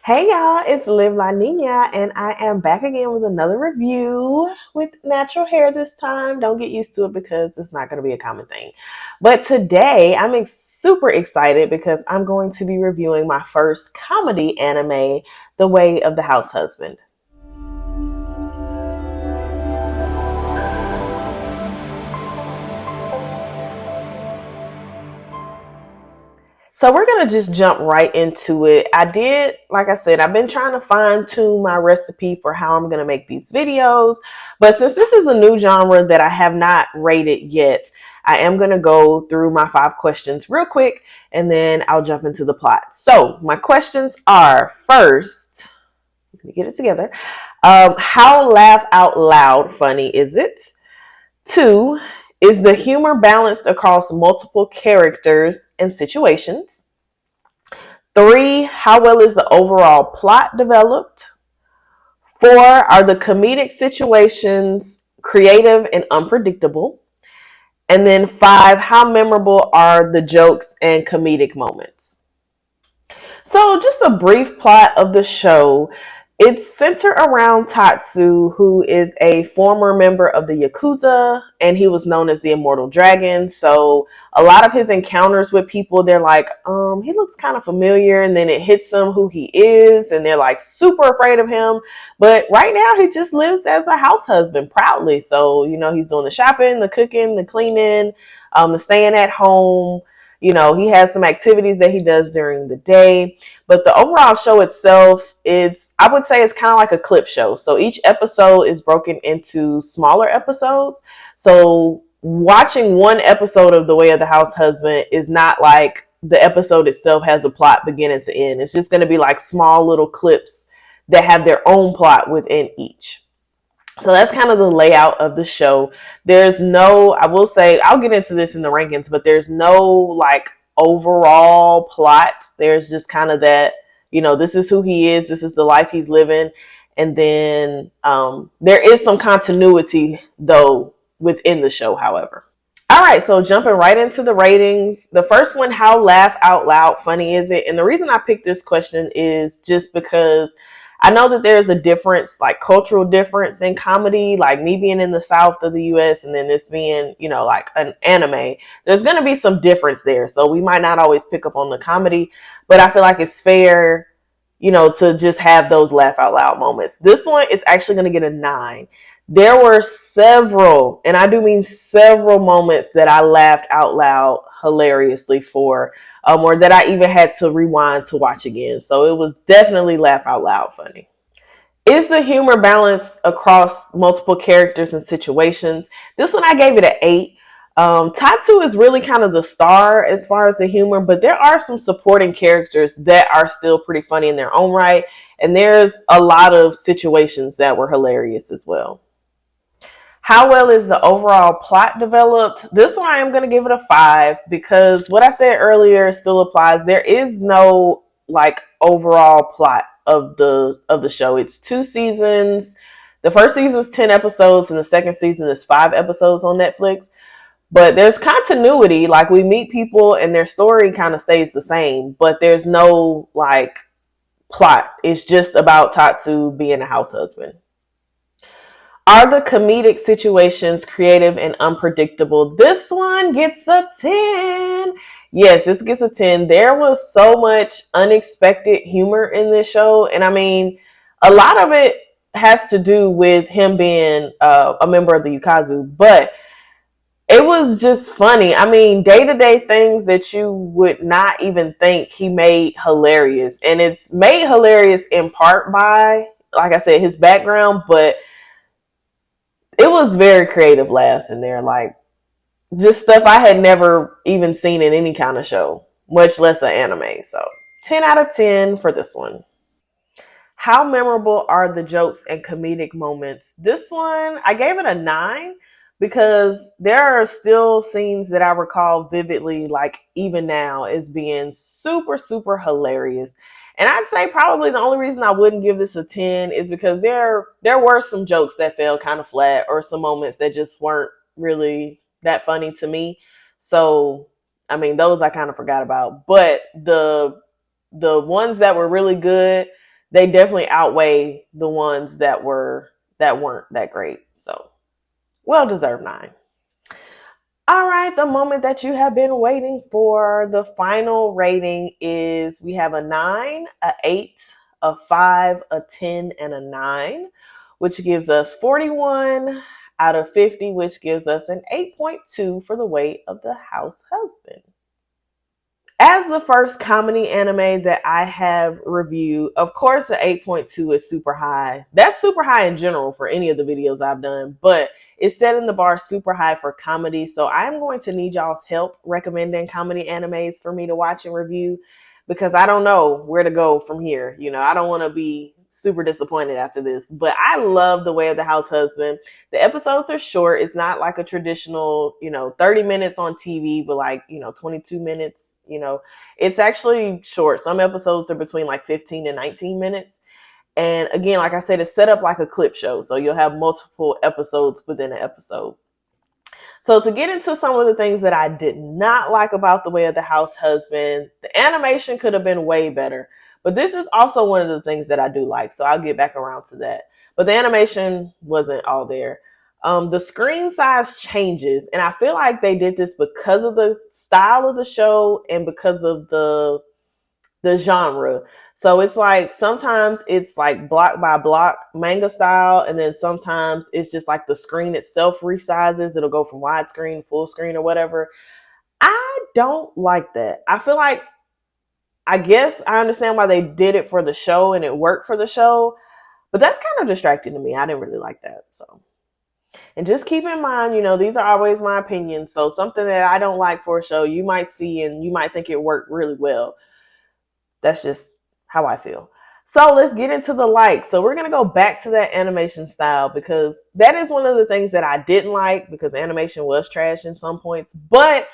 Hey y'all, it's Live La Nina, and I am back again with another review with natural hair this time. Don't get used to it because it's not going to be a common thing. But today I'm super excited because I'm going to be reviewing my first comedy anime, The Way of the House Husband. So we're going to just jump right into it. Like I said, I've been trying to fine tune my recipe for how I'm going to make these videos. But since this is a new genre that I have not rated yet, I am going to go through my 5 questions real quick and then I'll jump into the plot. So my questions are first, let me get it together. How laugh out loud funny is it? 2, is the humor balanced across multiple characters and situations? 3, how well is the overall plot developed? 4, are the comedic situations creative and unpredictable? And then 5, how memorable are the jokes and comedic moments? So, just a brief plot of the show. It's centered around Tatsu, who is a former member of the Yakuza, and he was known as the Immortal Dragon. So, a lot of his encounters with people, they're like, he looks kind of familiar, and then it hits them who he is, and they're like super afraid of him. But right now, he just lives as a house husband proudly. So, he's doing the shopping, the cooking, the cleaning, the staying at home. He has some activities that he does during the day, but the overall show itself, I would say it's kind of like a clip show. So each episode is broken into smaller episodes. So watching one episode of The Way of the House Husband is not like the episode itself has a plot beginning to end. It's just going to be like small little clips that have their own plot within each. So that's kind of the layout of the show. I will say, I'll get into this in the rankings, but there's no like overall plot. There's just kind of that, this is who he is, this is the life he's living. And then there is some continuity though within the show, however. All right, so jumping right into the ratings. The first one, how laugh out loud funny is it? And the reason I picked this question is just because I know that there's a difference, like cultural difference in comedy, like me being in the South of the US and then this being, like an anime. There's going to be some difference there. So we might not always pick up on the comedy, but I feel like it's fair, to just have those laugh out loud moments. This one is actually going to get a 9. There were several, and I do mean several moments that I laughed out loud hilariously for, or that I even had to rewind to watch again. So it was definitely laugh out loud funny. Is the humor balanced across multiple characters and situations? This one I gave it an 8. Tatsu is really kind of the star as far as the humor, but there are some supporting characters that are still pretty funny in their own right. And there's a lot of situations that were hilarious as well. How well is the overall plot developed? This one I am going to give it a 5 because what I said earlier still applies. There is no like overall plot of the show. It's 2 seasons. The first season is 10 episodes and the second season is 5 episodes on Netflix. But there's continuity, like we meet people and their story kind of stays the same, but there's no like plot. It's just about Tatsu being a house husband. Are the comedic situations creative and unpredictable? This one gets a 10. Yes, this gets a 10. There was so much unexpected humor in this show. And I mean, a lot of it has to do with him being a member of the Yukazu, but it was just funny. I mean, day-to-day things that you would not even think he made hilarious. And it's made hilarious in part by, like I said, his background, but it was very creative laughs in there, like just stuff I had never even seen in any kind of show, much less an anime. So 10 out of 10 for this one. How memorable are the jokes and comedic moments? This one, I gave it a 9 because there are still scenes that I recall vividly, like even now, as being super, super hilarious. And I'd say probably the only reason I wouldn't give this a 10 is because there were some jokes that fell kind of flat or some moments that just weren't really that funny to me. So, I mean, those I kind of forgot about. But the ones that were really good, they definitely outweigh the ones that weren't that great. So well deserved 9. All right, the moment that you have been waiting for. The final rating is we have a 9, a 8, a 5, a 10, and a 9, which gives us 41 out of 50, which gives us an 8.2 for the weight of the house husband. As the first comedy anime that I have reviewed, of course, the 8.2 is super high. That's super high in general for any of the videos I've done, but it's setting the bar super high for comedy. So I'm going to need y'all's help recommending comedy animes for me to watch and review, because I don't know where to go from here. I don't want to be super disappointed after this, but I love The Way of the House Husband. The episodes are short. It's not like a traditional, 30 minutes on TV, but like, 22 minutes, it's actually short. Some episodes are between like 15 and 19 minutes. And again, like I said, it's set up like a clip show. So you'll have multiple episodes within an episode. So to get into some of the things that I did not like about The Way of the House Husband, the animation could have been way better. But this is also one of the things that I do like. So I'll get back around to that. But the animation wasn't all there. The screen size changes. And I feel like they did this because of the style of the show and because of the genre. So it's like sometimes it's like block by block manga style, and then sometimes it's just like the screen itself resizes. It'll go from widescreen, full screen, or whatever. I don't like that. I feel like, I guess I understand why they did it for the show and it worked for the show, but that's kind of distracting to me. I didn't really like that. So, and just keep in mind, these are always my opinions. So something that I don't like for a show, you might see and you might think it worked really well. That's just how I feel. So let's get into the likes. So we're going to go back to that animation style, because that is one of the things that I didn't like, because animation was trash in some points. But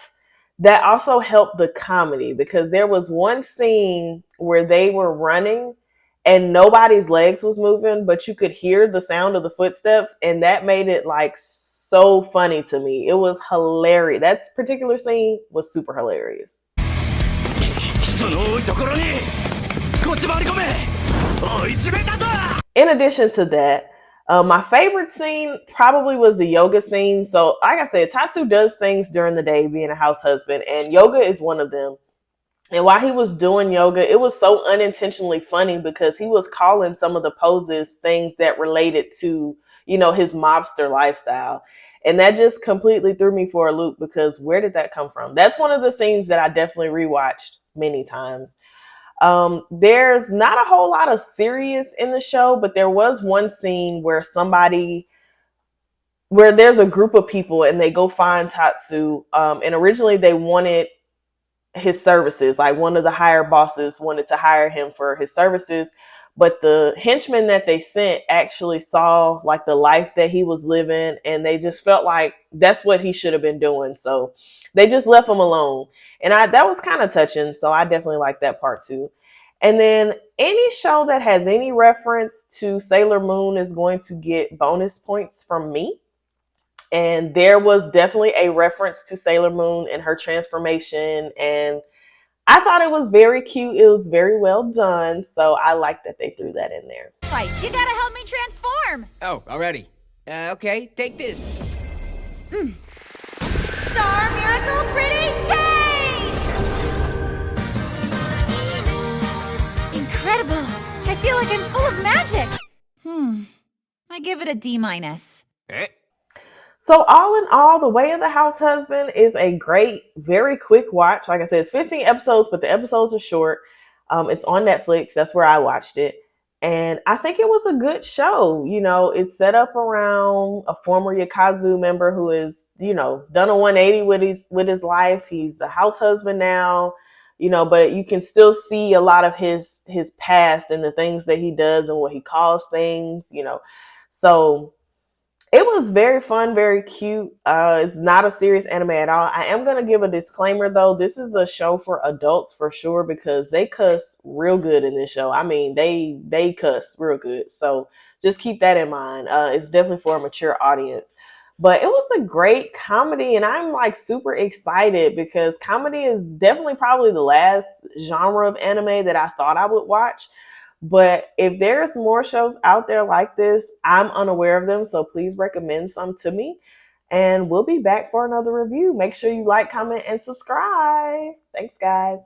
that also helped the comedy, because there was one scene where they were running and nobody's legs was moving, but you could hear the sound of the footsteps. And that made it like so funny to me. It was hilarious. That particular scene was super hilarious. In addition to that, my favorite scene probably was the yoga scene. So like I said, Tatsu does things during the day being a house husband, and yoga is one of them. And while he was doing yoga, it was so unintentionally funny, because he was calling some of the poses things that related to, his mobster lifestyle. And that just completely threw me for a loop, because where did that come from? That's one of the scenes that I definitely rewatched many times. There's not a whole lot of serious in the show, but there was one scene where there's a group of people and they go find Tatsu. And originally they wanted his services. Like, one of the higher bosses wanted to hire him for his services, but the henchmen that they sent actually saw like the life that he was living, and they just felt like that's what he should have been doing. So they just left him alone. And that was kind of touching. So I definitely like that part too. And then any show that has any reference to Sailor Moon is going to get bonus points from me. And there was definitely a reference to Sailor Moon and her transformation. And I thought it was very cute. It was very well done. So I like that they threw that in there. Right, you gotta help me transform. Oh, already. Okay, take this. Star Miracle Pretty Change! Incredible. I feel like I'm full of magic. I give it a D-. Eh? So all in all, The Way of the House Husband is a great, very quick watch. Like I said, it's 15 episodes, but the episodes are short. It's on Netflix. That's where I watched it. And I think it was a good show. It's set up around a former Yakuza member who is, done a 180 with his life. He's a house husband now, but you can still see a lot of his past and the things that he does and what he calls things, So it was very fun, very cute. It's not a serious anime at all. I am going to give a disclaimer, though. This is a show for adults for sure, because they cuss real good in this show. I mean, they cuss real good. So just keep that in mind. It's definitely for a mature audience. But it was a great comedy, and I'm like super excited, because comedy is definitely probably the last genre of anime that I thought I would watch. But if there's more shows out there like this, I'm unaware of them. So please recommend some to me. And we'll be back for another review. Make sure you like, comment, and subscribe. Thanks, guys.